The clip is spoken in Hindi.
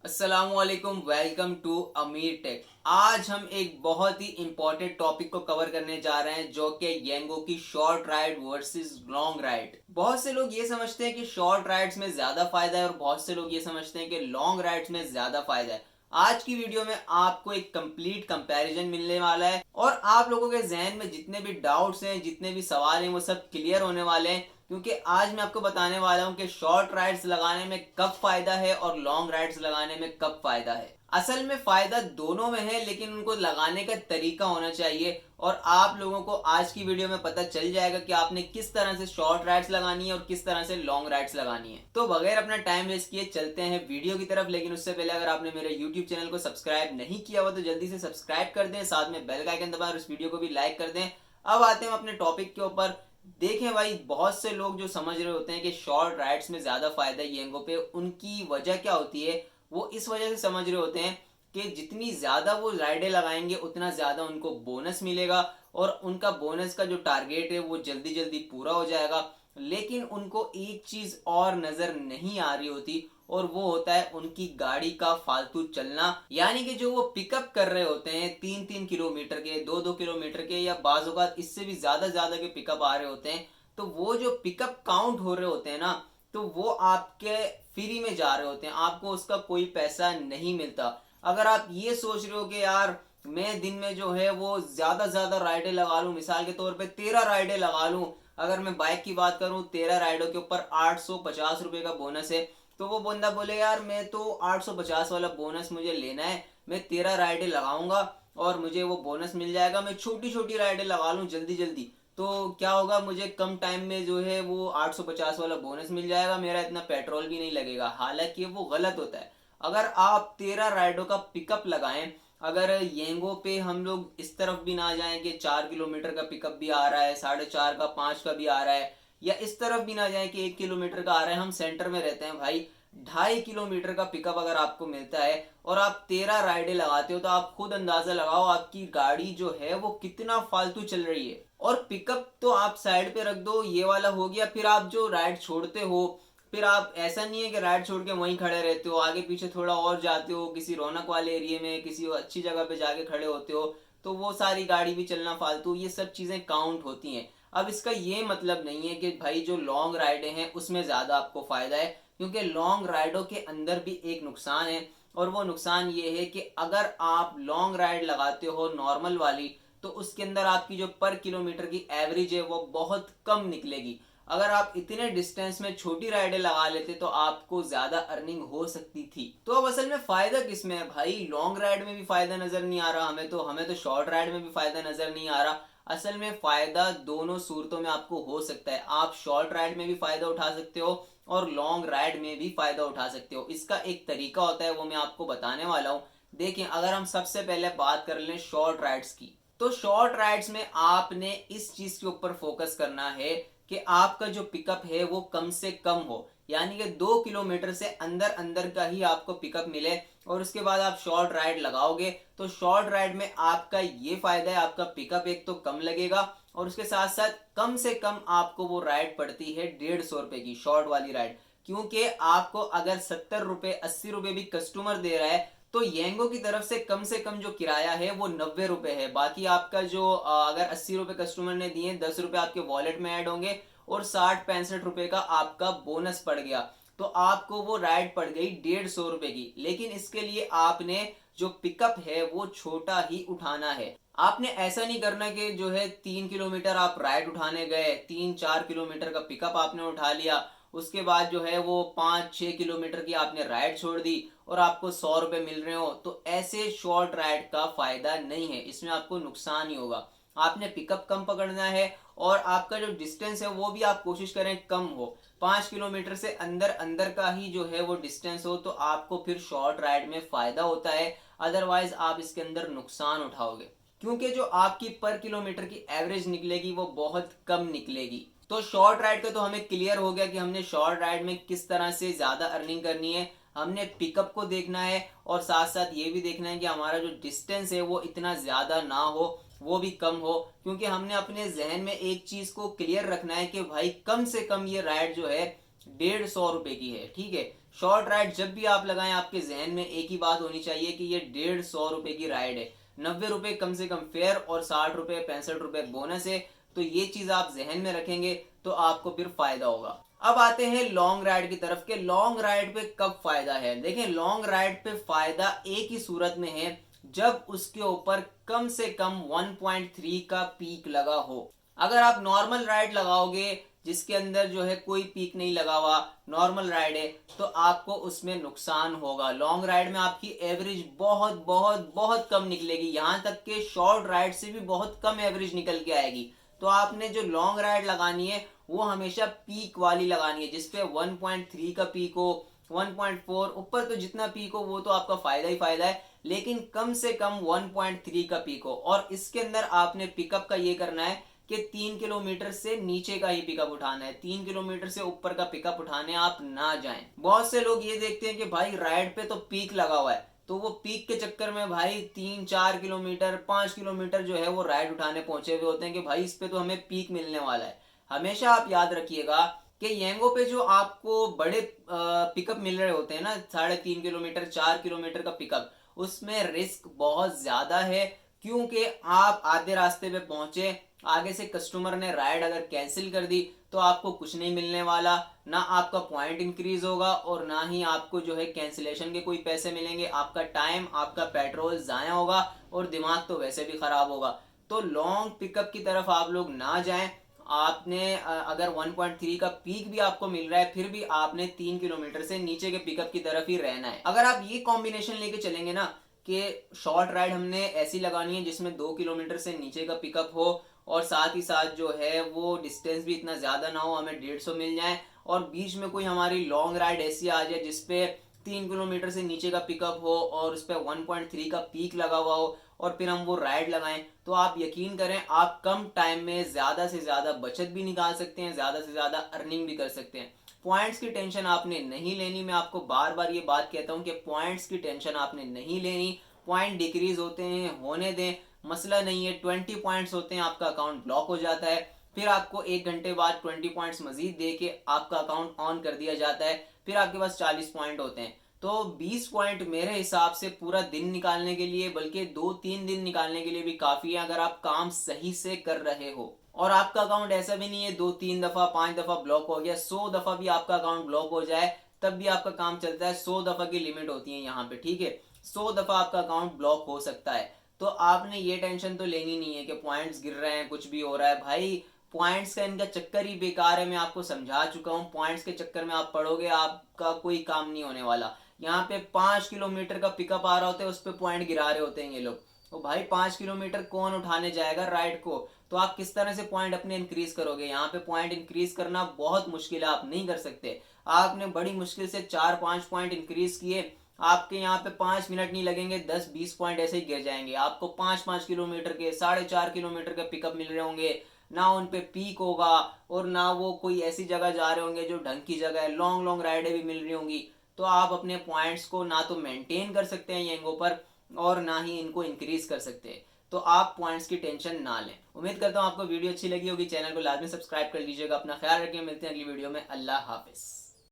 अस्सलामुअलैकुम, वेलकम टू अमीर टेक। आज हम एक बहुत ही इंपॉर्टेंट टॉपिक को कवर करने जा रहे हैं जो कि येंगो की short ride versus long ride. बहुत से लोग ये समझते हैं कि शॉर्ट राइड्स में ज्यादा फायदा है और बहुत से लोग ये समझते हैं कि लॉन्ग राइड्स में ज्यादा फायदा है। आज की वीडियो में आपको एक कंप्लीट कंपैरिजन मिलने वाला है और आप लोगों के जहन में जितने भी डाउट्स हैं, जितने भी सवाल हैं, वो सब क्लियर होने वाले हैं। क्योंकि आज मैं आपको बताने वाला हूं कि शॉर्ट राइड्स लगाने में कब फायदा है और लॉन्ग राइड्स लगाने में कब फायदा है। असल में फायदा दोनों में है, लेकिन उनको लगाने का तरीका होना चाहिए और आप लोगों को आज की वीडियो में पता चल जाएगा कि आपने किस तरह से शॉर्ट राइड्स लगानी है और किस तरह से लॉन्ग राइड्स लगानी है। तो बगैर अपना टाइम वेस्ट किए चलते हैं वीडियो की तरफ। लेकिन उससे पहले अगर आपने मेरे यूट्यूब चैनल को सब्सक्राइब नहीं किया हुआ तो जल्दी से सब्सक्राइब कर दें, साथ में बेल का आइकन दबाएं और इस वीडियो को भी लाइक कर दें। अब आते हैं अपने टॉपिक के ऊपर। देखें भाई, बहुत से लोग जो समझ रहे होते हैं कि शॉर्ट राइड्स में ज्यादा फायदा है येंगो पे, उनकी वजह क्या होती है? वो इस वजह से समझ रहे होते हैं कि जितनी ज्यादा वो राइडें लगाएंगे उतना ज्यादा उनको बोनस मिलेगा और उनका बोनस का जो टारगेट है वो जल्दी जल्दी पूरा हो जाएगा। लेकिन उनको एक चीज और नजर नहीं आ रही होती और वो होता है उनकी गाड़ी का फालतू चलना। यानी कि जो वो पिकअप कर रहे होते हैं 3-3 किलोमीटर के, 2-2 किलोमीटर के, या बाज़ औक़ात इससे भी ज्यादा के पिकअप आ रहे होते हैं, तो वो जो पिकअप काउंट हो रहे होते हैं ना, तो वो आपके फ्री में जा रहे होते हैं, आपको उसका कोई पैसा नहीं मिलता। अगर आप ये सोच रहे हो कि यार मैं दिन में जो है वो ज्यादा राइडें लगा लूं, मिसाल के तौर पे 13 राइडें लगा लूं। अगर मैं बाइक की बात करूं, 13 राइडों के ऊपर 850 रुपए का बोनस है। तो वो बंदा बोले यार मैं तो 850 वाला बोनस मुझे लेना है, मैं 13 राइडें लगाऊंगा और मुझे वो बोनस मिल जाएगा, मैं छोटी छोटी राइडें लगा लूं जल्दी जल्दी, तो क्या होगा, मुझे कम टाइम में जो है वो 850 वाला बोनस मिल जाएगा, मेरा इतना पेट्रोल भी नहीं लगेगा। हालांकि वो गलत होता है। अगर आप 13 राइडों का पिकअप लगाएं, अगर येंगो पे हम लोग इस तरफ भी ना जाएं कि 4 किलोमीटर का पिकअप भी आ रहा है, 4.5 का, 5 का भी आ रहा है, या इस तरफ भी ना जाए कि 1 किलोमीटर का आ रहा है, हम सेंटर में रहते हैं भाई, 2.5 किलोमीटर का पिकअप अगर आपको मिलता है और आप 13 राइडें लगाते हो, तो आप खुद अंदाजा लगाओ आपकी गाड़ी जो है वो कितना फालतू चल रही है। और पिकअप तो आप साइड पे रख दो, ये वाला हो गया। फिर आप जो राइड छोड़ते हो, फिर आप, ऐसा नहीं है कि राइड छोड़ के वहीं खड़े रहते हो, आगे पीछे थोड़ा और जाते हो, किसी रौनक वाले एरिया में किसी अच्छी जगह पे जाके खड़े होते हो, तो वो सारी गाड़ी भी चलना फालतू, ये सब चीजें काउंट होती हैं। अब इसका ये मतलब नहीं है कि भाई जो लॉन्ग राइडें हैं उसमें ज्यादा आपको फायदा है, क्योंकि लॉन्ग राइडों के अंदर भी एक नुकसान है। और वो नुकसान ये है कि अगर आप लॉन्ग राइड लगाते हो नॉर्मल वाली, तो उसके अंदर आपकी जो पर किलोमीटर की एवरेज है वो बहुत कम निकलेगी। अगर आप इतने डिस्टेंस में छोटी राइडें लगा लेते तो आपको ज्यादा अर्निंग हो सकती थी। तो अब असल में फायदा किसमें है भाई? लॉन्ग राइड में भी फायदा नजर नहीं आ रहा हमें तो शॉर्ट राइड में भी फायदा नजर नहीं आ रहा। असल में फायदा दोनों सूरतों में आपको हो सकता है। आप शॉर्ट राइड में भी फायदा उठा सकते हो और लॉन्ग राइड में भी फायदा उठा सकते हो। इसका एक तरीका होता है, वो मैं आपको बताने वाला हूँ। देखिए, अगर हम सबसे पहले बात कर लें शॉर्ट राइड्स की, तो शॉर्ट राइड्स में आपने इस चीज के ऊपर फोकस करना है कि आपका जो पिकअप है वो कम से कम हो, यानी कि 2 किलोमीटर से अंदर अंदर का ही आपको पिकअप मिले। और उसके बाद आप शॉर्ट राइड लगाओगे तो शॉर्ट राइड में आपका ये फायदा है, आपका पिकअप एक तो कम लगेगा और उसके साथ साथ कम से कम आपको वो राइड पड़ती है 150 रुपए की, शॉर्ट वाली राइड। क्योंकि आपको अगर 70 रुपए 80 रुपए भी कस्टमर दे रहा है, तो येंगो की तरफ से कम जो किराया है वो 90 रुपए है। बाकी आपका जो अगर 80 रुपए कस्टमर ने दिए, 10 रुपए आपके वॉलेट में ऐड होंगे और 60-65 रुपए का आपका बोनस पड़ गया, तो आपको वो राइड पड़ गई 150 रुपए की। लेकिन इसके लिए आपने जो पिकअप है वो छोटा ही उठाना है। आपने ऐसा नहीं करना कि जो है 3 किलोमीटर आप राइड उठाने गए, 3-4 किलोमीटर का पिकअप आपने उठा लिया, उसके बाद जो है वो 5-6 किलोमीटर की आपने राइड छोड़ दी और आपको 100 रुपए मिल रहे हो, तो ऐसे शॉर्ट राइड का फायदा नहीं है, इसमें आपको नुकसान ही होगा। आपने पिकअप कम पकड़ना है और आपका जो डिस्टेंस है वो भी आप कोशिश करें कम हो, 5 किलोमीटर से अंदर अंदर का ही जो है वो डिस्टेंस हो, तो आपको फिर शॉर्ट राइड में फायदा होता है। अदरवाइज आप इसके अंदर नुकसान उठाओगे, क्योंकि जो आपकी पर किलोमीटर की एवरेज निकलेगी वो बहुत कम निकलेगी। तो शॉर्ट राइड का तो हमें क्लियर हो गया कि हमने शॉर्ट राइड में किस तरह से ज्यादा अर्निंग करनी है। हमने पिकअप को देखना है और साथ साथ ये भी देखना है कि हमारा जो डिस्टेंस है वो इतना ज्यादा ना हो, वो भी कम हो। क्योंकि हमने अपने जहन में एक चीज को क्लियर रखना है कि भाई कम से कम ये राइड जो है 150 रुपए की है, ठीक है। शॉर्ट राइड जब भी आप लगाएं, आपके जहन में एक ही बात होनी चाहिए कि ये 150 रुपए की राइड है, 90 रुपए कम से कम फेयर और 60 रुपए 65 रुपए बोनस है। तो ये चीज आप जहन में रखेंगे तो आपको फिर फायदा होगा। अब आते हैं लॉन्ग राइड की तरफ के लॉन्ग राइड पे कब फायदा है। देखें, लॉन्ग राइड पे फायदा एक ही सूरत में है, जब उसके ऊपर कम से कम 1.3 का पीक लगा हो। अगर आप नॉर्मल राइड लगाओगे जिसके अंदर जो है कोई पीक नहीं लगा हुआ, नॉर्मल राइड है, तो आपको उसमें नुकसान होगा। लॉन्ग राइड में आपकी एवरेज बहुत बहुत बहुत कम निकलेगी, यहां तक के शॉर्ट राइड से भी बहुत कम एवरेज निकल के आएगी। तो आपने जो लॉन्ग राइड लगानी है वो हमेशा पीक वाली लगानी है, जिसपे 1.3 का पीक हो, 1.4 ऊपर तो जितना पीक हो वो तो आपका फायदा ही फायदा है, लेकिन कम से कम 1.3 का पीक हो। और इसके अंदर आपने पिकअप का ये करना है कि 3 किलोमीटर से नीचे का ही पिकअप उठाना है, 3 किलोमीटर से ऊपर का पिकअप उठाने आप ना जाएं। बहुत से लोग ये देखते हैं कि भाई राइड पे तो पीक लगा हुआ है, तो वो पीक के चक्कर में भाई 3-4 किलोमीटर 5 किलोमीटर जो है वो राइड उठाने पहुंचे हुए होते हैं कि भाई इस पे तो हमें पीक मिलने वाला है। हमेशा आप याद रखिएगा कि येंगो पे जो आपको बड़े पिकअप मिल रहे होते हैं ना, 3.5 किलोमीटर 4 किलोमीटर का पिकअप, उसमें रिस्क बहुत ज्यादा है। क्योंकि आप आधे रास्ते पे पहुंचे, आगे से कस्टमर ने राइड अगर कैंसिल कर दी तो आपको कुछ नहीं मिलने वाला, ना आपका पॉइंट इंक्रीज होगा और ना ही आपको जो है कैंसिलेशन के कोई पैसे मिलेंगे। आपका टाइम, आपका पेट्रोल जाया होगा और दिमाग तो वैसे भी खराब होगा। तो लॉन्ग पिकअप की तरफ आप लोग ना जाएं। आपने अगर 1.3 का पीक भी आपको मिल रहा है, फिर भी आपने 3 किलोमीटर से नीचे के पिकअप की तरफ ही रहना है। अगर आप ये कॉम्बिनेशन लेके चलेंगे ना कि शॉर्ट राइड हमने ऐसी लगानी है जिसमें 2 किलोमीटर से नीचे का पिकअप हो और साथ ही साथ जो है वो डिस्टेंस भी इतना ज्यादा ना हो, हमें 150 मिल जाए, और बीच में कोई हमारी लॉन्ग राइड ऐसी आ जाए जिसपे 3 किलोमीटर से नीचे का पिकअप हो और उस पर 1.3 का पीक लगा हुआ हो और फिर हम वो राइड लगाएं, तो आप यकीन करें आप कम टाइम में ज्यादा से ज्यादा बचत भी निकाल सकते हैं, ज्यादा से ज्यादा अर्निंग भी कर सकते हैं। पॉइंट्स की टेंशन आपने नहीं लेनी। मैं आपको बार बार ये बात कहता हूं कि पॉइंट्स की टेंशन आपने नहीं लेनी। पॉइंट डिक्रीज होते हैं, होने दें, मसला नहीं है। 20 पॉइंट्स होते हैं, आपका अकाउंट ब्लॉक हो जाता है, फिर आपको 1 घंटे बाद 20 पॉइंट्स मजीद दे के आपका अकाउंट ऑन कर दिया जाता है, फिर आपके पास 40 पॉइंट होते हैं। तो 20 पॉइंट मेरे हिसाब से पूरा दिन निकालने के लिए, बल्कि 2-3 दिन निकालने के लिए भी काफी है, अगर आप काम सही से कर रहे हो। और आपका अकाउंट ऐसा भी नहीं है 2-3 दफा 5 दफा ब्लॉक हो गया, 100 दफा भी आपका अकाउंट ब्लॉक हो जाए तब भी आपका काम चलता है। 100 दफा की लिमिट होती है यहाँ पे, ठीक है, 100 दफा आपका अकाउंट ब्लॉक हो सकता है। तो आपने ये टेंशन तो लेनी नहीं है कि पॉइंट्स गिर रहे हैं, कुछ भी हो रहा है। भाई पॉइंट्स का इनका चक्कर ही बेकार है, मैं आपको समझा चुका हूँ। पॉइंट्स के चक्कर में आप पड़ोगे, आपका कोई काम नहीं होने वाला। यहाँ पे 5 किलोमीटर का पिकअप आ रहा होता है, उस पर पॉइंट गिरा रहे होते हैं ये लोग। तो भाई 5 किलोमीटर कौन उठाने जाएगा राइड को, तो आप किस तरह से पॉइंट अपने इंक्रीज करोगे। यहाँ पे पॉइंट इंक्रीज करना बहुत मुश्किल है, आप नहीं कर सकते। आपने बड़ी मुश्किल से 4-5 पॉइंट इंक्रीज किए, आपके यहाँ पे 5 मिनट नहीं लगेंगे, 10-20 पॉइंट ऐसे ही गिर जाएंगे। आपको 5-5 किलोमीटर के 4.5 किलोमीटर के पिकअप मिल रहे होंगे, ना उन पे पीक होगा और ना वो कोई ऐसी जगह जा रहे होंगे जो ढंग की जगह है, लॉन्ग लॉन्ग राइडें भी मिल रही होंगी। तो आप अपने पॉइंट्स को ना तो मेंटेन कर सकते हैं येंगो पर और ना ही इनको इंक्रीज कर सकते हैं। तो आप पॉइंट्स की टेंशन ना लें। उम्मीद करता हूँ आपको वीडियो अच्छी लगी होगी। चैनल को लाजमी सब्सक्राइब कर लीजिएगा। अपना ख्याल रखिए, मिलते हैं अगली वीडियो में। अल्लाह हाफिज।